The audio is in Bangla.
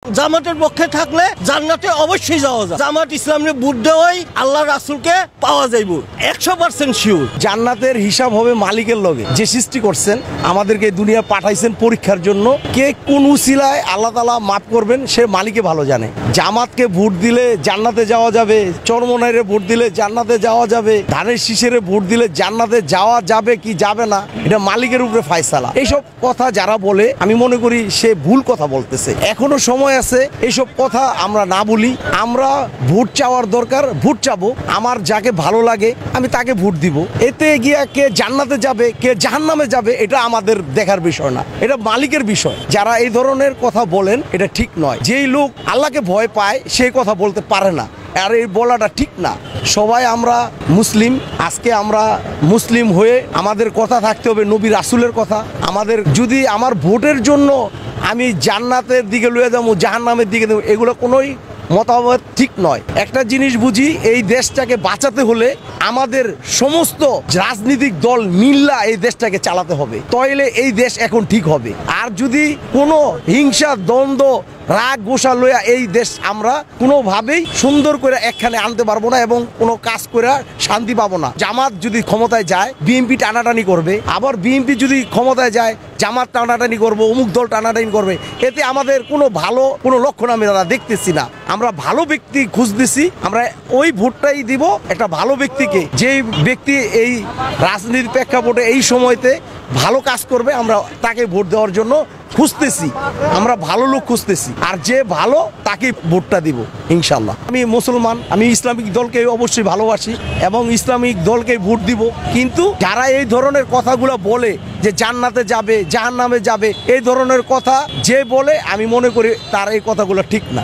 জামাতের পক্ষে থাকলে জান্নাতে অবশ্যই যাওয়া যায়। জামাত ইসলামের ভোট দেওয়াই আল্লাহ রাসূলকে পাওয়া যাইব 100% শিওর। জান্নাতের হিসাব হবে মালিকের লগে, যে সৃষ্টি করছেন আমাদেরকে দুনিয়া পাঠাইছেন পরীক্ষার জন্য। কে কোন উসিলায় আল্লাহ তাআলা মাফ করবেন সে মালিকে ভালো জানে। জামাতকে ভোট দিলে জান্নাতে যাওয়া যাবে, চরমনাইরে ভোট দিলে জান্নাতে যাওয়া যাবে, ধানের শীষের ভোট দিলে জান্নাতে যাওয়া যাবে কি যাবে না এটা মালিকের উপরে ফায়সালা। এইসব কথা যারা বলে আমি মনে করি সে ভুল কথা বলতেছে। এখনো সময় আছে, এইসব কথা আমরা না বলি। আমরা ভোট চাওয়ার দরকার, ভোট চাবো, আমার যাকে ভালো লাগে আমি তাকে ভোট দিব। এতে গিয়া কে জান্নাতে যাবে কে জাহান্নামে যাবে এটা আমাদের দেখার বিষয় না, এটা মালিকের বিষয়। যারা এই ধরনের কথা বলেন এটা ঠিক নয়। যেই লোক আল্লাহকে ভয় পায় সেই কথা বলতে পারে না, আর এই বলাটা ঠিক না। সবাই আমরা মুসলিম, আজকে আমরা মুসলিম হয়ে আমাদের কথা থাকতে হবে নবী রাসূলের কথা। আমাদের যদি আমার ভোটের জন্য আমি জান্নাতের দিকে লয়ে যাবো জাহান্নামের দিকে দেবো, এগুলো কোনোই মতামত ঠিক নয়। একটা জিনিস বুঝি, এই দেশটাকে বাঁচাতে হলে আমাদের সমস্ত রাজনৈতিক দল মিল্লা এই দেশটাকে চালাতে হবে, তাইলে এই দেশ এখন ঠিক হবে। আর যদি কোনো হিংসা দ্বন্দ্ব রাগ গোসা লইয়া এই দেশ আমরা কোনোভাবেই সুন্দর করে একখানে আনতে পারবো না এবং কোনো কাজ করে শান্তি পাবো না। জামাত যদি ক্ষমতায় যায় বিএনপি টানাটানি করবে, আবার বিএনপি যদি ক্ষমতায় যায় জামাত টানাটানি করবো, অমুক দল টানাটানি করবে। এতে আমাদের কোনো ভালো কোনো লক্ষণ আমি দাদা দেখতেছি না। আমরা ভালো ব্যক্তি খুঁজতেছি, আমরা ওই ভোটটাই দিব একটা ভালো ব্যক্তিকে, যেই ব্যক্তি এই রাজনীতির প্রেক্ষাপটে এই সময়তে ভালো কাজ করবে আমরা তাকে ভোট দেওয়ার জন্য খুঁজতেছি। আমরা ভালো লোক খুঁজতেছি, আর যে ভালো তাকে ভোটটা দিব ইনশাল্লাহ। আমি মুসলমান, আমি ইসলামিক দলকে অবশ্যই ভালোবাসি এবং ইসলামিক দলকে ভোট দিব। কিন্তু যারা এই ধরনের কথাগুলো বলে যে জান্নাতে যাবে জাহান্নামে যাবে, এই ধরনের কথা যে বলে আমি মনে করি তার এই কথাগুলো ঠিক না।